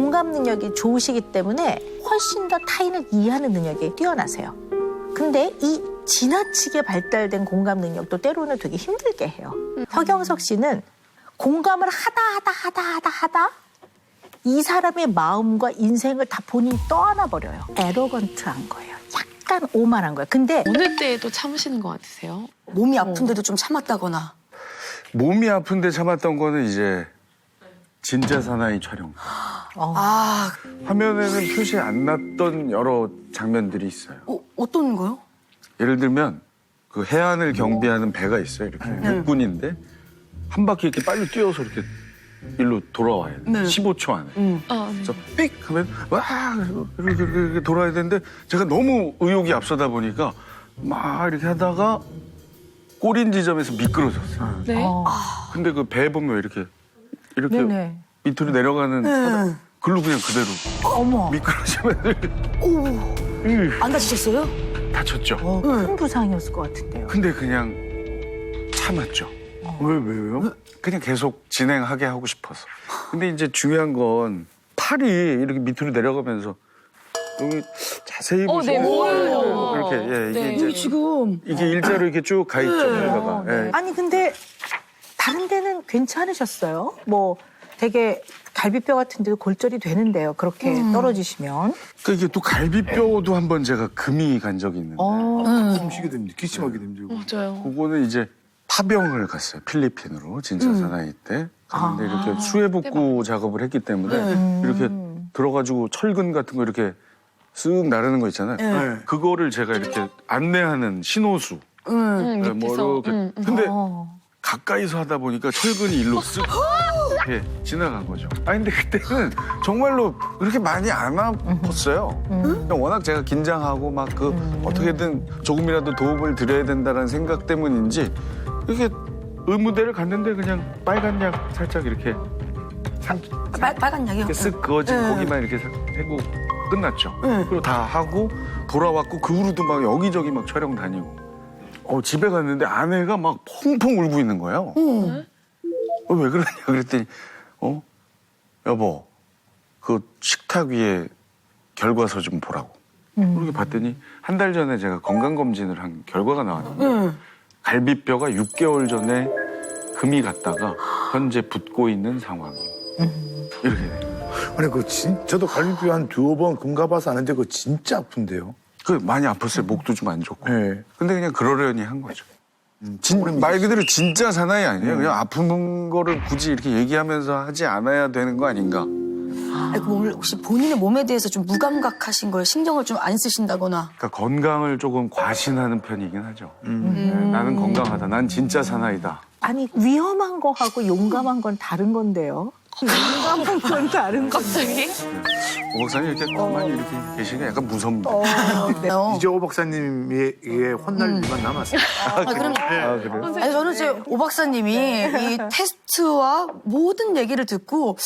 공감 능력이 좋으시기 때문에 훨씬 더 타인을 이해하는 능력이 뛰어나세요. 근데 이 지나치게 발달된 공감 능력도 때로는 되게 힘들게 해요. 서경석 씨는 공감을 하다 이 사람의 마음과 인생을 다 본인이 떠안아 버려요. 에러건트한 거예요. 약간 오만한 거예요. 근데 어느 때에도 참으시는 것 같으세요? 몸이 아픈데도 좀 참았다거나. 몸이 아픈데 참았던 거는 이제 진짜 사나이 촬영. 아, 화면에는 표시 안 났던 여러 장면들이 있어요. 어떤 거요? 예를 들면 그 해안을 경비하는 배가 있어요. 이렇게 육군인데 한 바퀴 이렇게 빨리 뛰어서 이렇게 일로 돌아와야 돼. 네. 15초 안에. 네. 그래서 삑 하면 와 이렇게 돌아야 되는데 제가 너무 의욕이 앞서다 보니까 막 이렇게 하다가 꼬린 지점에서 미끄러졌어요. 네. 근데 그 배 보면 이렇게 네네. 밑으로 내려가는 네. 글로 그냥 그대로 어머, 미끄러지면 안 다치셨어요? 다쳤죠. 큰 부상이었을 것 같은데요. 근데 그냥 참았죠. 왜요? 그냥 계속 진행하게 하고 싶어서. 근데 이제 중요한 건 팔이 이렇게 밑으로 내려가면서 여기 자세히 보시면 네, 보여요. 이렇게 예, 이게 네. 이제 지금. 이게 일자로 이렇게 쭉 가 있죠. 여기다가. 예. 아니 근데 다른 데는 괜찮으셨어요? 뭐 되게 갈비뼈 같은 데도 골절이 되는데요. 그렇게 떨어지시면. 그러니까 이게 또 갈비뼈도 한번 제가 금이 간 적이 있는데 숨쉬기도 힘들고 기침하기도 힘들고. 맞아요. 그거는 이제 파병을 갔어요. 필리핀으로 진짜 사나이 때. 갔는데 이렇게 수해복구 작업을 했기 때문에 이렇게 들어가지고 철근 같은 거 이렇게 쓱 나르는 거 있잖아요. 네. 그거를 제가 이렇게 안내하는 신호수. 네, 뭐 이렇게. 근데 가까이서 하다 보니까 철근이 일로 쓱 이렇게 지나간 거죠. 아니 근데 그때는 정말로 그렇게 많이 안 아팠어요. 그냥 워낙 제가 긴장하고 막 그 어떻게든 조금이라도 도움을 드려야 된다는 생각 때문인지 이렇게 의무대를 갔는데 그냥 빨간 약 살짝 이렇게 빨간 약이요? 이렇게 쓱 그어진 고기만 이렇게 싹 해고 끝났죠. 그리고 다 하고 돌아왔고 그 후로도 막 여기저기 막 촬영 다니고. 집에 갔는데 아내가 막 펑펑 울고 있는 거예요. 왜 그러냐 그랬더니 여보 그 식탁 위에 결과서 좀 보라고. 그렇게 봤더니 한 달 전에 제가 건강검진을 한 결과가 나왔는데 갈비뼈가 6개월 전에 금이 갔다가 현재 붓고 있는 상황. 이렇게 돼요. 아니 저도 갈비뼈 한 두어 번 금 가봐서 아는데 그거 진짜 아픈데요. 그 많이 아팠어요. 목도 좀 안 좋고. 네. 근데 그냥 그러려니 한 거죠. 말 그대로 진짜 사나이 아니에요. 그냥 아픈 거를 굳이 이렇게 얘기하면서 하지 않아야 되는 거 아닌가. 아니, 그럼 혹시 본인의 몸에 대해서 좀 무감각하신 거예요? 신경을 좀 안 쓰신다거나. 그러니까 건강을 조금 과신하는 편이긴 하죠. 네, 나는 건강하다. 난 진짜 사나이다. 아니 위험한 거하고 용감한 건 다른 건데요. 용감한 건 다른 건데. 갑자기? 오 박사님 이렇게 가만히 이렇게 계시니까 약간 무섭다. 네. 이제 오 박사님에게 혼날 일만 남았어요. 그럼 아, 그래요? 아니, 저는 이제 오 박사님이 이 테스트와 모든 얘기를 듣고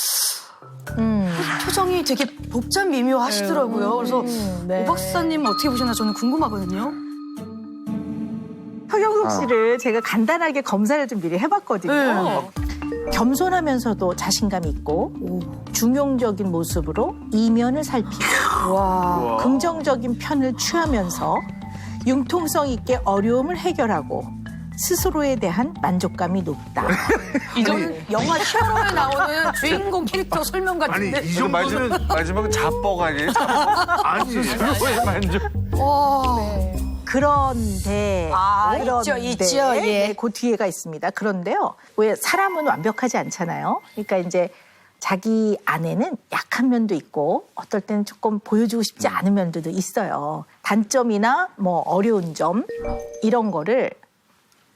표정이 되게 복잡 미묘하시더라고요. 그래서 네. 오 박사님 어떻게 보셨나 저는 궁금하거든요. 서경석 씨를 제가 간단하게 검사를 좀 미리 해봤거든요. 겸손하면서도 자신감이 있고 중용적인 모습으로 이면을 살피고 긍정적인 편을 취하면서 융통성 있게 어려움을 해결하고 스스로에 대한 만족감이 높다. 이거는 영화 히어로에 나오는 주인공 캐릭터 설명 아니 같은데. 이 정도는 마지막은 자뻑 아니에요? 아니 스스로의 만족. 그런데 있죠. 예. 네, 그 뒤에가 있습니다. 그런데요, 왜 사람은 완벽하지 않잖아요. 그러니까 이제 자기 안에는 약한 면도 있고 어떨 때는 조금 보여주고 싶지 않은 면도 있어요. 단점이나 뭐 어려운 점 이런 거를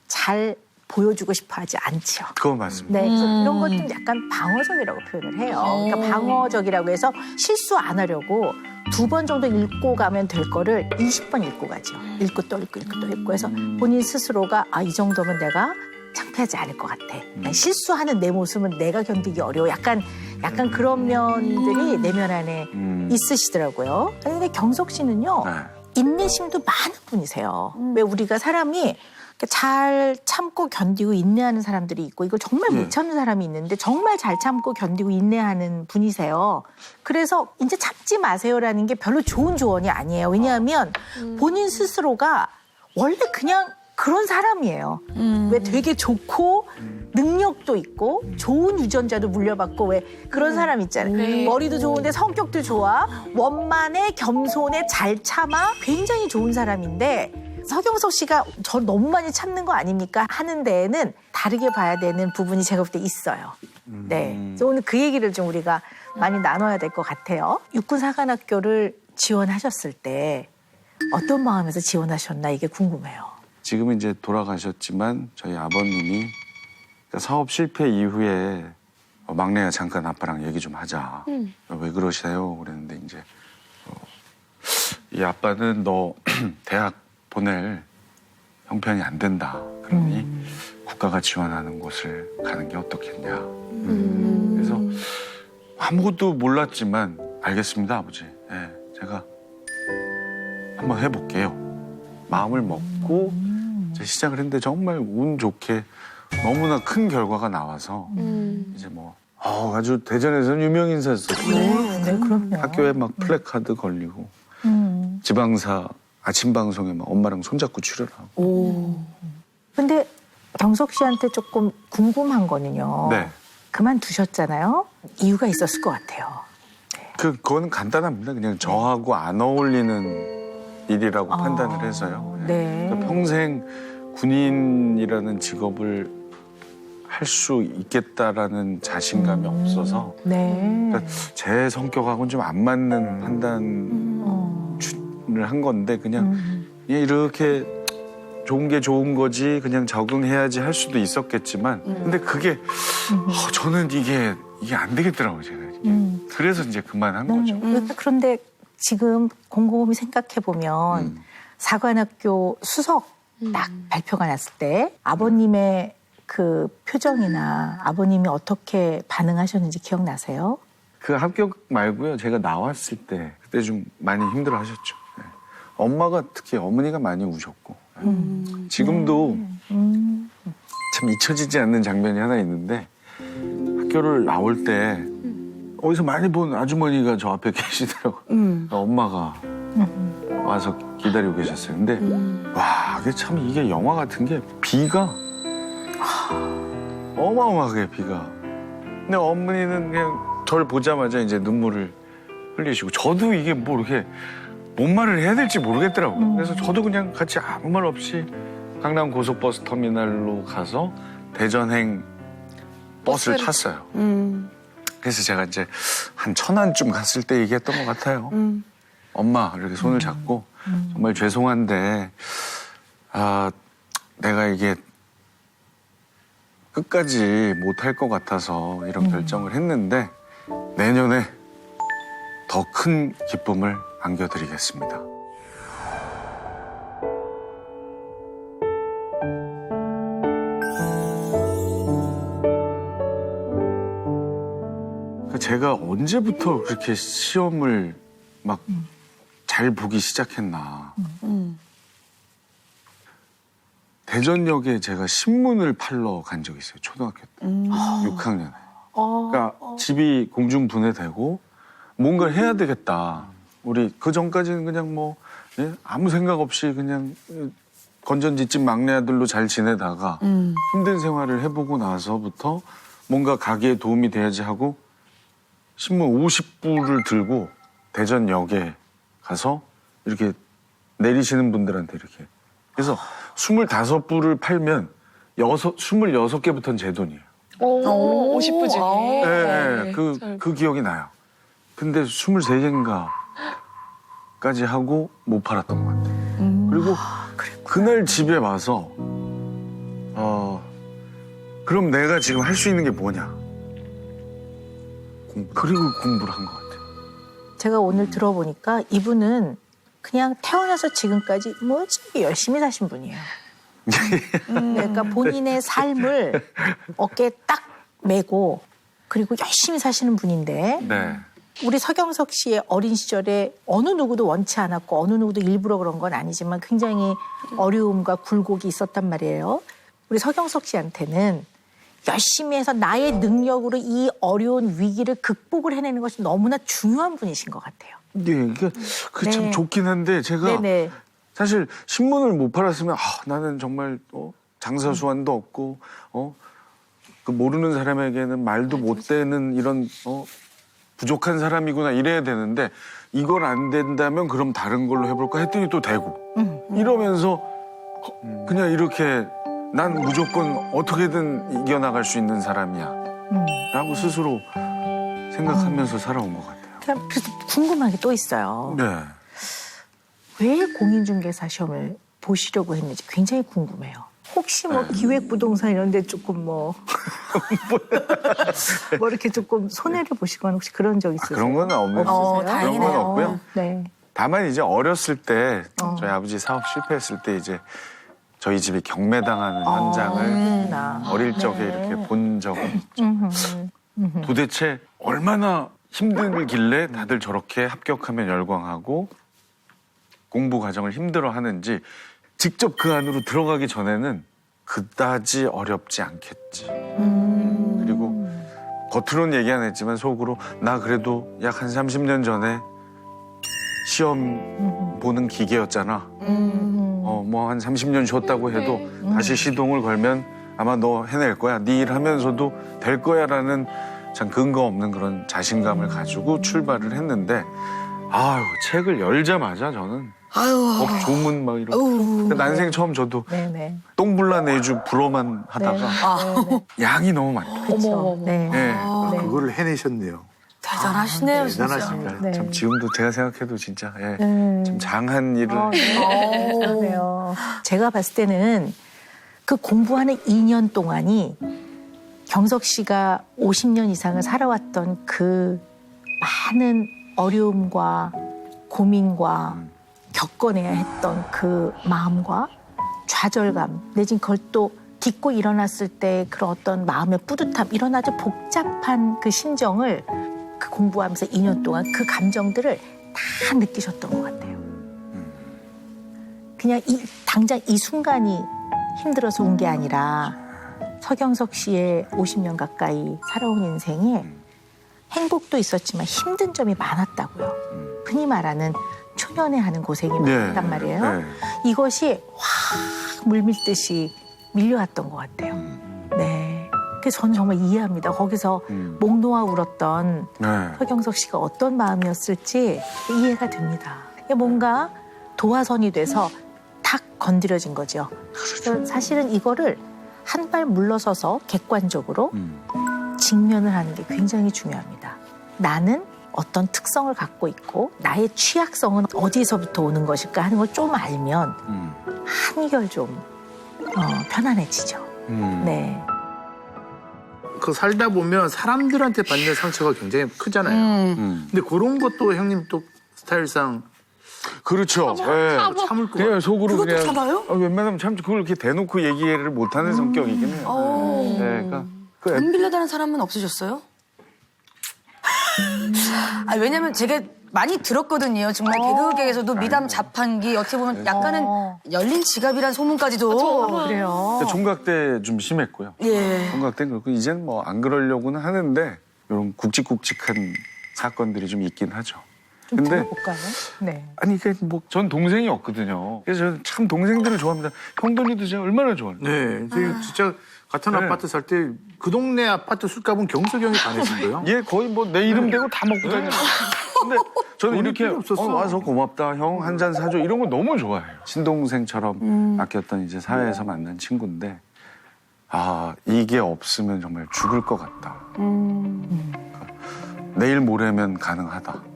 잘 보여주고 싶어하지 않죠. 그건 맞습니다. 네, 그래서 이런 것들은 약간 방어적이라고 표현을 해요. 그러니까 방어적이라고 해서 실수 안 하려고 2번 정도 읽고 가면 될 거를 20번 읽고 가죠. 읽고 또 읽고 또 읽고 해서 본인 스스로가 이 정도면 내가 창피하지 않을 것 같아. 실수하는 내 모습은 내가 견디기 어려워. 약간 그런 면들이 내면 안에 있으시더라고요. 근데 경석 씨는요. 네. 인내심도 많은 분이세요. 왜 우리가 사람이 잘 참고 견디고 인내하는 사람들이 있고 이걸 정말 못 참는 사람이 있는데 정말 잘 참고 견디고 인내하는 분이세요. 그래서 이제 참지 마세요라는 게 별로 좋은 조언이 아니에요. 왜냐하면 본인 스스로가 원래 그냥 그런 사람이에요. 왜 되게 좋고 능력도 있고 좋은 유전자도 물려받고 왜 그런 사람 있잖아요. 네. 머리도 좋은데 성격도 좋아. 원만해, 겸손해, 잘 참아. 굉장히 좋은 사람인데 서경석 씨가 저 너무 많이 참는 거 아닙니까? 하는 데에는 다르게 봐야 되는 부분이 제가 볼 때 있어요. 네. 그래서 오늘 그 얘기를 좀 우리가 많이 나눠야 될 것 같아요. 육군사관학교를 지원하셨을 때 어떤 마음에서 지원하셨나 이게 궁금해요. 지금은 이제 돌아가셨지만 저희 아버님이 사업 실패 이후에 막내야 잠깐 아빠랑 얘기 좀 하자. 왜 그러세요? 그랬는데 이제 이 아빠는 너 대학 보낼 형편이 안 된다. 그러니 국가가 지원하는 곳을 가는 게 어떻겠냐. 그래서 아무것도 몰랐지만 알겠습니다, 아버지. 네, 제가 한번 해볼게요. 마음을 먹고 시작을 했는데 정말 운 좋게 너무나 큰 결과가 나와서 이제 뭐 아주 대전에서는 유명 인사였었어요. 네, 그럼요. 학교에 막 플래카드 걸리고 지방사 아침 방송에 막 엄마랑 손잡고 출연하고. 근데 경석 씨한테 조금 궁금한 거는요. 네. 그만두셨잖아요. 이유가 있었을 것 같아요. 그건 간단합니다. 그냥 저하고 안 어울리는 일이라고 판단을 해서요. 네. 그러니까 평생 군인이라는 직업을 할 수 있겠다라는 자신감이 없어서 네. 그러니까 제 성격하고는 좀 안 맞는 판단을 한 건데 그냥 이렇게 좋은 게 좋은 거지 그냥 적응해야지 할 수도 있었겠지만 근데 그게 저는 이게 안 되겠더라고요. 제가. 그래서 이제 그만한 거죠. 그런데 지금 곰곰이 생각해 보면 사관학교 수석 딱 발표가 났을 때 아버님의 그 표정이나 아버님이 어떻게 반응하셨는지 기억나세요? 그 합격 말고요. 제가 나왔을 때 그때 좀 많이 힘들어하셨죠. 네. 엄마가 특히 어머니가 많이 우셨고 지금도 참 잊혀지지 않는 장면이 하나 있는데 학교를 나올 때 어디서 많이 본 아주머니가 저 앞에 계시더라고요. 그러니까 엄마가 와서 기다리고 계셨어요. 근데 와, 이게 영화 같은 게 비가 어마어마하게 비가. 근데 어머니는 그냥 저를 보자마자 이제 눈물을 흘리시고 저도 이게 뭐 이렇게 뭔 말을 해야 될지 모르겠더라고요. 그래서 저도 그냥 같이 아무 말 없이 강남 고속버스 터미널로 가서 대전행 버스를 탔어요. 그래서 제가 이제 한 천안쯤 갔을 때 얘기했던 것 같아요. 엄마 이렇게 손을 잡고 정말 죄송한데 내가 이게 끝까지 못할 것 같아서 이런 결정을 했는데 내년에 더 큰 기쁨을 안겨드리겠습니다. 제가 언제부터 그렇게 시험을 막 잘 보기 시작했나. 대전역에 제가 신문을 팔러 간 적이 있어요. 초등학교 때. 6학년에. 그러니까 집이 공중분해되고 뭔가 해야 되겠다. 우리 그 전까지는 그냥 뭐 아무 생각 없이 그냥 건전지집 막내 아들로 잘 지내다가 힘든 생활을 해보고 나서부터 뭔가 가게에 도움이 돼야지 하고 신문 50부를 들고 대전역에 가서 이렇게 내리시는 분들한테 이렇게. 그래서 25부를 팔면 26개부터는 제 돈이에요. 오, 50부 중에. 네, 그 기억이 나요. 근데 23개인가까지 하고 못 팔았던 것 같아요. 그리고 그날 집에 와서 그럼 내가 지금 할 수 있는 게 뭐냐. 그리고 공부를 한 것 같아요. 제가 오늘 들어보니까 이분은 그냥 태어나서 지금까지 멋지게 열심히 사신 분이에요. 그러니까 본인의 삶을 어깨에 딱 메고 그리고 열심히 사시는 분인데 네. 우리 서경석 씨의 어린 시절에 어느 누구도 원치 않았고 어느 누구도 일부러 그런 건 아니지만 굉장히 어려움과 굴곡이 있었단 말이에요. 우리 서경석 씨한테는 열심히 해서 나의 능력으로 이 어려운 위기를 극복을 해내는 것이 너무나 중요한 분이신 것 같아요. 네, 그게 참 네. 좋긴 한데 제가 네네. 사실 신문을 못 팔았으면 나는 정말 장사 수완도 없고 그 모르는 사람에게는 말도 못 되는 이런 부족한 사람이구나 이래야 되는데 이걸 안 된다면 그럼 다른 걸로 해볼까 했더니 또 되고 이러면서 그냥 이렇게 난 무조건 어떻게든 이겨나갈 수 있는 사람이야 라고 스스로 생각하면서 살아온 것 같아요. 그래서 궁금한 게 또 있어요. 네. 왜 공인중개사 시험을 보시려고 했는지 굉장히 궁금해요. 혹시 뭐 기획부동산 이런 데 조금 뭐 이렇게 조금 손해를 보시거나 혹시 그런 적 있으세요? 그런 건 없는 없으세요? 그런 건 다행이네요. 없고요. 네. 다만 이제 어렸을 때 저희 아버지 사업 실패했을 때 이제 저희 집이 경매당하는 현장을 어릴 적에 이렇게 본 적은 있죠. 도대체 얼마나 힘들길래 다들 저렇게 합격하면 열광하고 공부 과정을 힘들어하는지 직접 그 안으로 들어가기 전에는 그다지 어렵지 않겠지. 그리고 겉으로는 얘기 안 했지만 속으로 나 그래도 약 한 30년 전에 시험 보는 기계였잖아. 뭐 한 30년 쉬었다고 해도 다시 시동을 걸면 아마 너 해낼 거야. 네 일 하면서도 될 거야라는 참 근거 없는 그런 자신감을 가지고 출발을 했는데 책을 열자마자 저는 법 조문 막 이런 난생 처음 저도 네네. 똥불나 내주 불어만 하다가 양이 너무 많다. 그렇죠. 네. 네. 그거를 해내셨네요. 대단하시네요, 진짜. 대단하십니다. 네. 참 지금도 제가 생각해도 진짜 좀 장한 일을 그러네요. 제가 봤을 때는 그 공부하는 2년 동안이 경석 씨가 50년 이상을 살아왔던 그 많은 어려움과 고민과 겪어내야 했던 그 마음과 좌절감 내지는 그걸 또 딛고 일어났을 때 그런 어떤 마음의 뿌듯함 이런 아주 복잡한 그 심정을 그 공부하면서 2년 동안 그 감정들을 다 느끼셨던 것 같아요. 그냥 당장 이 순간이 힘들어서 온 게 아니라 서경석 씨의 50년 가까이 살아온 인생에 행복도 있었지만 힘든 점이 많았다고요. 흔히 말하는 초연애하는 고생이 많았단 말이에요. 네. 이것이 확 물밀듯이 밀려왔던 것 같아요. 네. 그래서 저는 정말 이해합니다. 거기서 목 놓아 울었던 네. 서경석 씨가 어떤 마음이었을지 이해가 됩니다. 뭔가 도화선이 돼서 탁 건드려진 거죠. 그래서 사실은 이거를 한 발 물러서서 객관적으로 직면을 하는 게 굉장히 중요합니다. 나는 어떤 특성을 갖고 있고 나의 취약성은 어디서부터 오는 것일까 하는 걸 좀 알면 한결 좀 편안해지죠. 네. 그 살다 보면 사람들한테 받는 상처가 굉장히 크잖아요. 근데 그런 것도 형님 또 스타일상 그렇죠. 예. 참을 거 그냥 속으로 그것도 그냥 참아요? 웬만하면 참 그걸 이렇게 대놓고 얘기를 못하는 성격이긴 해요. 네. 그러니까 돈 빌려다는 사람은 없으셨어요? 왜냐면 제가 많이 들었거든요. 정말 개그계에서도 미담 자판기 어떻게 보면 약간은 열린 지갑이란 소문까지도. 그래요. 총각 때 좀 심했고요. 예. 총각 때는 그렇고 이제는 뭐 안 그러려고는 하는데 이런 굵직굵직한 사건들이 좀 있긴 하죠. 좀 근데 들어볼까요? 네. 아니 그 뭐 전 동생이 없거든요. 그래서 저는 참 동생들을 좋아합니다. 형들이도 제가 얼마나 좋아해요. 네, 저희 진짜 같은 네. 아파트 살 때 그 동네 아파트 술값은 경석이 형이 다 내신 거예요? 얘 거의 뭐 내 이름 대고 다 먹고 다녀요. 근데 저는 돈이 이렇게 필요 없었어. 와서 고맙다 형 한 잔 사줘 이런 거 너무 좋아해요. 친동생처럼 아꼈던 이제 사회에서 만난 친구인데 이게 없으면 정말 죽을 것 같다. 그러니까 내일 모레면 가능하다.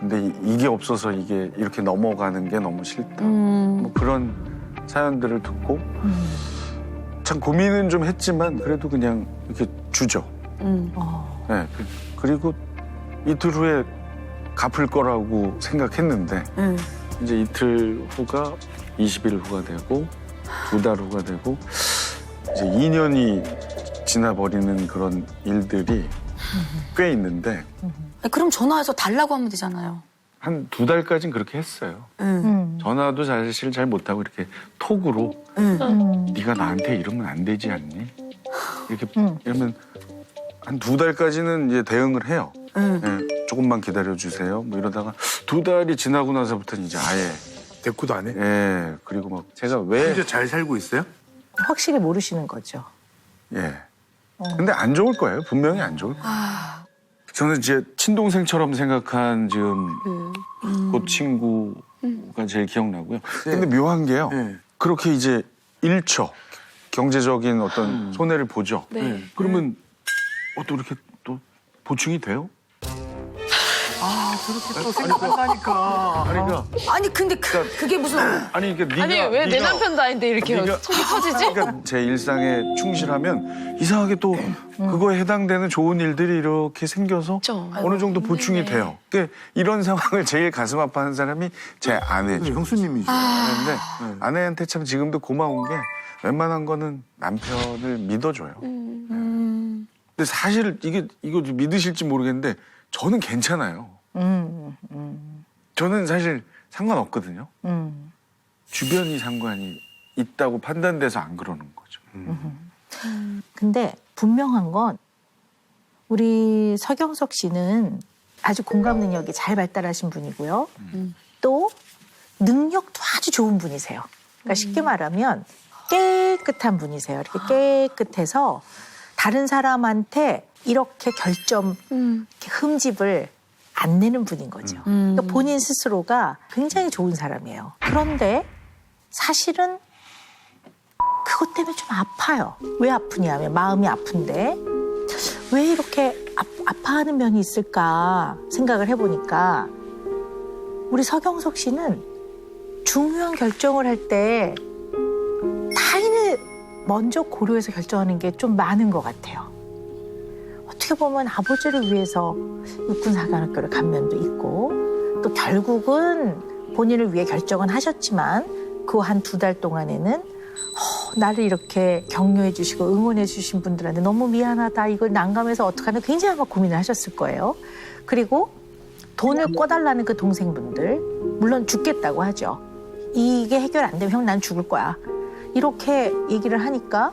근데 이게 없어서 이게 이렇게 넘어가는 게 너무 싫다. 뭐 그런 사연들을 듣고 참 고민은 좀 했지만 그래도 그냥 이렇게 주죠. 네, 그리고 이틀 후에 갚을 거라고 생각했는데 이제 이틀 후가 20일 후가 되고 2달 후가 되고 이제 2년이 지나버리는 그런 일들이 꽤 있는데 아니, 그럼 전화해서 달라고 하면 되잖아요. 한 2달까지는 그렇게 했어요. 전화도 사실 잘 못하고 이렇게 톡으로 네가 나한테 이러면 안 되지 않니? 이렇게 이러면 한 2달까지는 이제 대응을 해요. 예, 조금만 기다려주세요. 뭐 이러다가 2달이 지나고 나서부터는 이제 아예 대꾸도 안 해? 예 그리고 막 제가 왜 진짜 잘 살고 있어요? 확실히 모르시는 거죠. 예. 근데 안 좋을 거예요. 분명히 안 좋을 거예요. 저는 제 친동생처럼 생각한 지금 그 친구가 제일 기억나고요. 근데 묘한 게요. 네. 그렇게 이제 잃죠. 경제적인 어떤 손해를 보죠. 네. 그러면 또 이렇게 또 보충이 돼요? 그렇게 또 생각한다니까. 그러니까 아니 근데 그게 무슨 아니 그러니까 아니 네가 왜 내 네가- 남편도 아닌데 이렇게 네가- 속이 터지지? 그러니까 제 일상에 충실하면 이상하게 또 그거에 해당되는 좋은 일들이 이렇게 생겨서 그쵸. 어느 정도 보충이 돼요. 그러니까 이런 상황을 제일 가슴 아파하는 사람이 제 아내죠. 형수님이죠. 아내인데 아내한테 참 지금도 고마운 게 웬만한 거는 남편을 믿어줘요. 근데 사실 이거 믿으실지 모르겠는데 저는 괜찮아요. 저는 사실 상관없거든요. 주변이 상관이 있다고 판단돼서 안 그러는 거죠. 근데 분명한 건 우리 서경석 씨는 아주 공감 능력이 잘 발달하신 분이고요. 또 능력도 아주 좋은 분이세요. 그러니까 쉽게 말하면 깨끗한 분이세요. 이렇게 깨끗해서 다른 사람한테 이렇게 이렇게 흠집을 안 내는 분인 거죠. 그러니까 본인 스스로가 굉장히 좋은 사람이에요. 그런데 사실은 그것 때문에 좀 아파요. 왜 아프냐면 마음이 아픈데 왜 이렇게 아파하는 면이 있을까 생각을 해보니까 우리 서경석 씨는 중요한 결정을 할 때 타인을 먼저 고려해서 결정하는 게 좀 많은 것 같아요. 어떻게 보면 아버지를 위해서 육군사관학교를 간 면도 있고 또 결국은 본인을 위해 결정은 하셨지만 그 한 2달 동안에는 나를 이렇게 격려해 주시고 응원해 주신 분들한테 너무 미안하다. 이걸 난감해서 어떡하나 굉장히 아마 고민을 하셨을 거예요. 그리고 돈을 꿔달라는 그 동생분들 물론 죽겠다고 하죠. 이게 해결 안 되면 형 난 죽을 거야. 이렇게 얘기를 하니까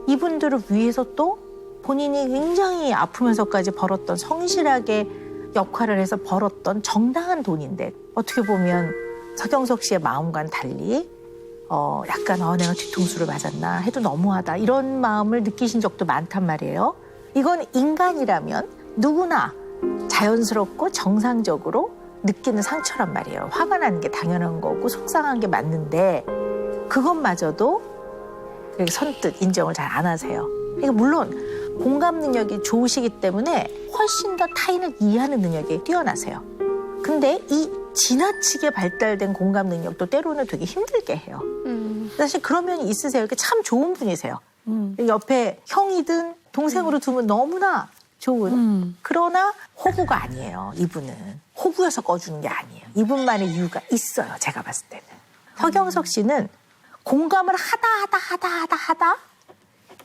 이분들을 위해서 또 본인이 굉장히 아프면서까지 벌었던 성실하게 역할을 해서 벌었던 정당한 돈인데 어떻게 보면 서경석 씨의 마음과는 달리 약간 내가 뒤통수를 맞았나 해도 너무하다 이런 마음을 느끼신 적도 많단 말이에요. 이건 인간이라면 누구나 자연스럽고 정상적으로 느끼는 상처란 말이에요. 화가 나는 게 당연한 거고 속상한 게 맞는데 그것마저도 선뜻 인정을 잘 안 하세요. 그러니까 물론 공감 능력이 좋으시기 때문에 훨씬 더 타인을 이해하는 능력이 뛰어나세요. 근데 이 지나치게 발달된 공감 능력도 때로는 되게 힘들게 해요. 사실 그런 면이 있으세요. 이렇게 참 좋은 분이세요. 옆에 형이든 동생으로 두면 너무나 좋은. 그러나 호구가 아니에요. 이분은. 호구여서 꺼주는 게 아니에요. 이분만의 이유가 있어요. 제가 봤을 때는. 서경석 씨는 공감을 하다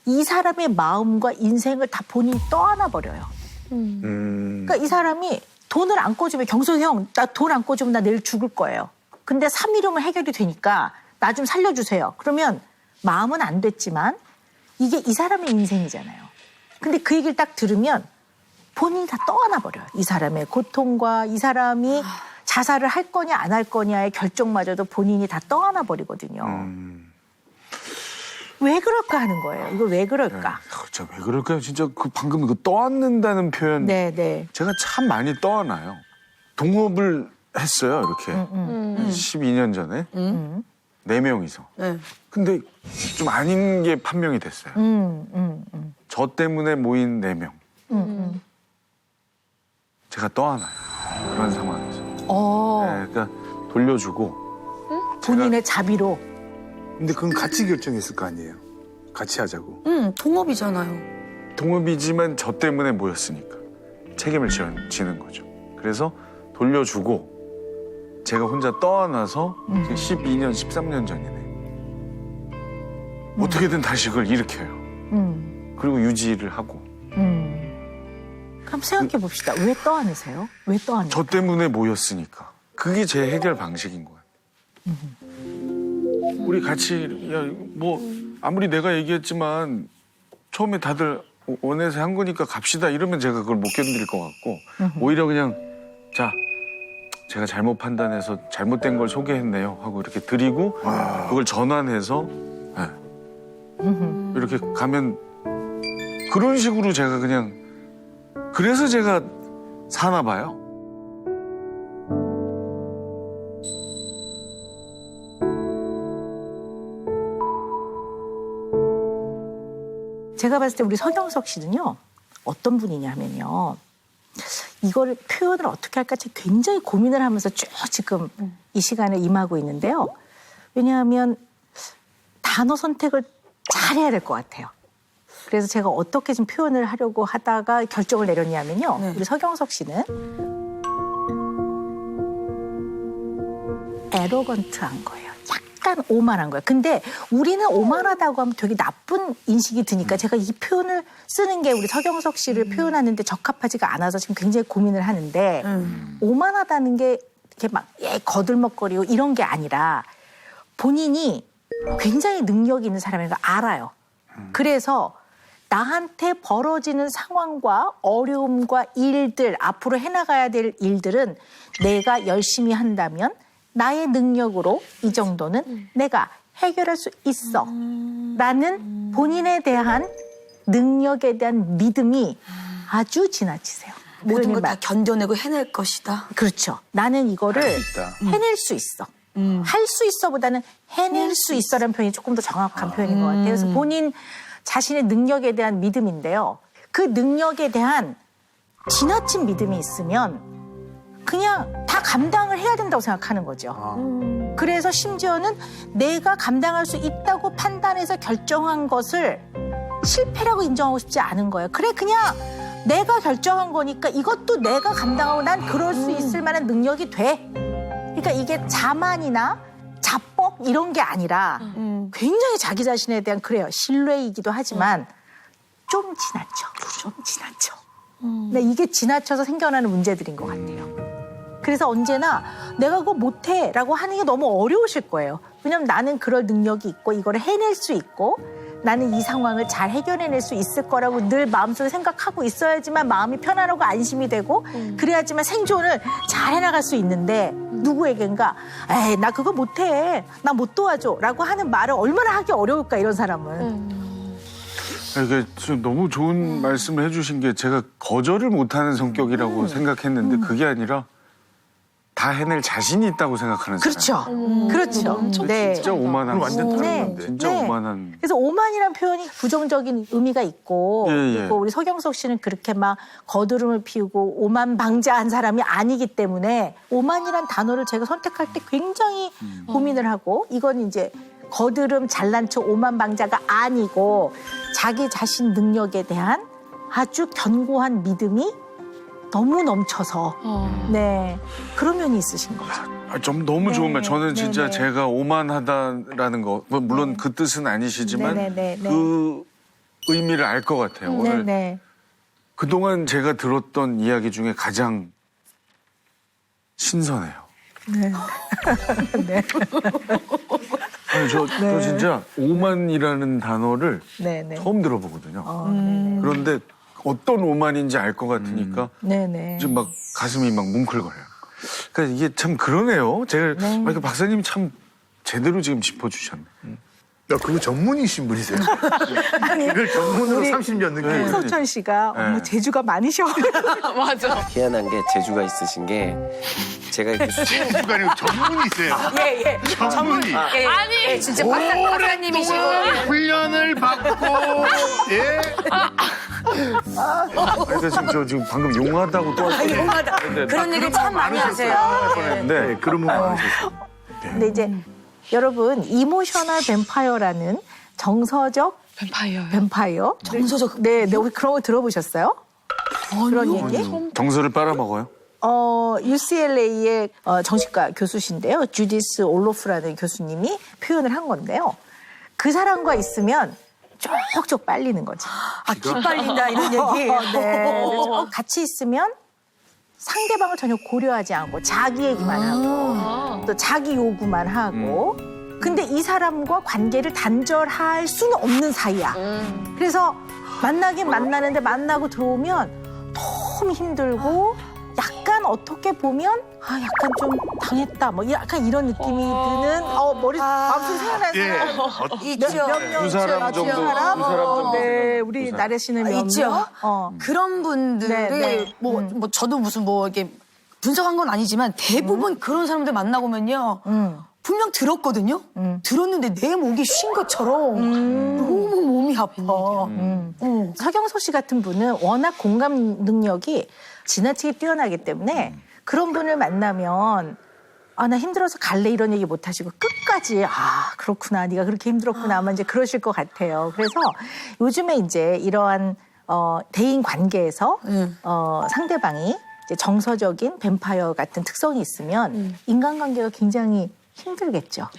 이 사람의 마음과 인생을 다 본인이 떠안아 버려요. 그러니까 이 사람이 돈을 안 꿔주면 경석이 형, 나 돈 안 꿔주면 나 내일 죽을 거예요. 근데 3일이면 해결이 되니까 나 좀 살려주세요. 그러면 마음은 안 됐지만 이게 이 사람의 인생이잖아요. 근데 그 얘기를 딱 들으면 본인이 다 떠안아 버려요. 이 사람의 고통과 이 사람이 자살을 할 거냐 안 할 거냐의 결정마저도 본인이 다 떠안아 버리거든요. 왜 그럴까 하는 거예요. 이거 왜 그럴까? 진짜 왜 그럴까요? 진짜 그 방금 그 떠안는다는 표현 네. 제가 참 많이 떠안아요. 동업을 했어요. 이렇게 12년 전에 4명이서. 네. 근데 좀 아닌 게 판명이 됐어요. 저 때문에 모인 4명. 제가 떠안아요. 그런 상황에서. 네, 그러니까 돌려주고. 본인의 자비로. 근데 그건 같이 결정했을 거 아니에요. 같이 하자고. 동업이잖아요. 동업이지만 저 때문에 모였으니까 책임을 지는 거죠. 그래서 돌려주고 제가 혼자 떠안아서 12년, 13년 전이네. 어떻게든 다시 그걸 일으켜요. 그리고 유지를 하고. 한번 생각해 봅시다. 왜 떠안으세요? 왜 떠안으세요? 저 때문에 모였으니까. 그게 제 해결 방식인 거예요. 우리 같이 뭐 아무리 내가 얘기했지만 처음에 다들 원해서 한 거니까 갑시다 이러면 제가 그걸 못 견딜 것 같고 오히려 그냥 자 제가 잘못 판단해서 잘못된 걸 소개했네요 하고 이렇게 드리고 그걸 전환해서 네. 이렇게 가면 그런 식으로 제가 그냥 그래서 제가 사나 봐요. 제가 봤을 때 우리 서경석 씨는요. 어떤 분이냐면요. 이거를 표현을 어떻게 할까 굉장히 고민을 하면서 쭉 지금 이 시간에 임하고 있는데요. 왜냐하면 단어 선택을 잘해야 될 것 같아요. 그래서 제가 어떻게 좀 표현을 하려고 하다가 결정을 내렸냐면요. 네. 우리 서경석 씨는 에로건트한 거예요. 약간 오만한 거예요. 근데 우리는 오만하다고 하면 되게 나쁜 인식이 드니까 제가 이 표현을 쓰는 게 우리 서경석 씨를 표현하는데 적합하지가 않아서 지금 굉장히 고민을 하는데 오만하다는 게 이렇게 막 거들먹거리고 이런 게 아니라 본인이 굉장히 능력이 있는 사람인 걸 알아요. 그래서 나한테 벌어지는 상황과 어려움과 일들, 앞으로 해나가야 될 일들은 내가 열심히 한다면 나의 능력으로 이 정도는 내가 해결할 수 있어. 라는 본인에 대한 능력에 대한 믿음이 아주 지나치세요. 모든 걸 다 말. 견뎌내고 해낼 것이다. 그렇죠. 나는 이거를 있다. 해낼 수 있어. 할 수 있어보다는 해낼 수 있어라는 표현이 조금 더 정확한 표현인 것 같아요. 그래서 본인 자신의 능력에 대한 믿음인데요. 그 능력에 대한 지나친 믿음이 있으면 그냥 다 감당을 해야 된다고 생각하는 거죠. 그래서 심지어는 내가 감당할 수 있다고 판단해서 결정한 것을 실패라고 인정하고 싶지 않은 거예요. 그래 그냥 내가 결정한 거니까 이것도 내가 감당하고 난 그럴 수 있을 만한 능력이 돼. 그러니까 이게 자만이나 자뻑 이런 게 아니라 굉장히 자기 자신에 대한 그래요. 신뢰이기도 하지만 좀 지나쳐. 좀 지나쳐. 근데 이게 지나쳐서 생겨나는 문제들인 것 같아요. 그래서 언제나 내가 그거 못해라고 하는 게 너무 어려우실 거예요. 왜냐하면 나는 그럴 능력이 있고 이걸 해낼 수 있고 나는 이 상황을 잘 해결해낼 수 있을 거라고 늘 마음속에 생각하고 있어야지만 마음이 편안하고 안심이 되고 그래야지만 생존을 잘 해나갈 수 있는데 누구에겐가 에이 나 그거 못해 나 못 도와줘 라고 하는 말을 얼마나 하기 어려울까 이런 사람은. 이게 좀 너무 좋은 말씀을 해주신 게 제가 거절을 못하는 성격이라고 생각했는데 그게 아니라 다 해낼 자신이 있다고 생각하는 사람. 그렇죠. 그렇죠. 네. 진짜 오만한 완전 다른 네. 건데. 진짜 네. 오만한. 그래서 오만이라는 표현이 부정적인 의미가 있고 예, 예. 그리고 우리 서경석 씨는 그렇게 막 거드름을 피우고 오만방자한 사람이 아니기 때문에 오만이란 단어를 제가 선택할 때 굉장히 고민을 하고 이건 이제 거드름 잘난 척 오만방자가 아니고 자기 자신 능력에 대한 아주 견고한 믿음이 너무 넘쳐서 네 그런 면이 있으신 거죠. 좀 너무 좋은 말. 저는 진짜 네. 제가 오만하다라는 거, 뭐 물론 그 뜻은 아니시지만 네. 그 의미를 알 것 같아요. 오늘 네. 그동안 제가 들었던 이야기 중에 가장 신선해요. 네. 아니, 저 진짜 오만이라는 단어를 네. 처음 들어보거든요. 네네. 그런데 어떤 오만인지 알 것 같으니까 네네. 지금 막 가슴이 막 뭉클거려요. 그러니까 이게 참 그러네요. 제가 네. 박사님이 참 제대로 지금 짚어주셨네. 야, 그거 전문이신 분이세요? 이걸 전문으로 30년 느끼고. 서천 씨가 어머 네. 재주가 많으셔. 맞아. 희한한 게 재주가 있으신 게 제가 이렇게 수가 아니고 전문이세요. 예. 전문이. 아니 진짜 박사님이시고. 훈련을 받고, 예. 그러니까 지금 저 지금 방금 용하다고 또 용하다. 그런 얘기 참 많이 하세요. 네. 그런 분 많으셨어요. 근데 이제 여러분 이모셔널 뱀파이어라는 정서적 뱀파이어요. 뱀파이어. 정서적 네, 혹시 그런 거 들어보셨어요? 그런 얘기? 정서를 빨아먹어요? UCLA의 정신과 교수신데요. 주디스 올로프라는 교수님이 표현을 한 건데요. 그 사람과 있으면 쪽쪽 빨리는 거죠. 아, 기빨린다 이런 얘기. 네. 그래서 같이 있으면 상대방을 전혀 고려하지 않고 자기 얘기만 하고 또 자기 요구만 하고 근데 이 사람과 관계를 단절할 수는 없는 사이야. 그래서 만나긴 만나는데 만나고 들어오면 너무 힘들고 약간 어떻게 보면 약간 좀 당했다 뭐 약간 이런 느낌이 드는 머리 마음속 생각나는 예. 사람 있죠. 두 사람 정도, 두 사람 정도. 네, 우리 두 나래 씨는 몇 있죠. 명? 그런 분들이 네, 네. 뭐 저도 무슨 뭐 이렇게 분석한 건 아니지만 대부분 그런 사람들 만나보면요. 분명 들었거든요. 들었는데 내 목이 쉰 것처럼 너무 몸이 아파. 서경석 씨 같은 분은 워낙 공감 능력이 지나치게 뛰어나기 때문에 그런 분을 만나면 나 힘들어서 갈래 이런 얘기 못 하시고 끝까지 그렇구나 네가 그렇게 힘들었구나 아마 이제 그러실 것 같아요. 그래서 요즘에 이제 이러한 대인 관계에서 상대방이 이제 정서적인 뱀파이어 같은 특성이 있으면 인간관계가 굉장히 힘들겠죠.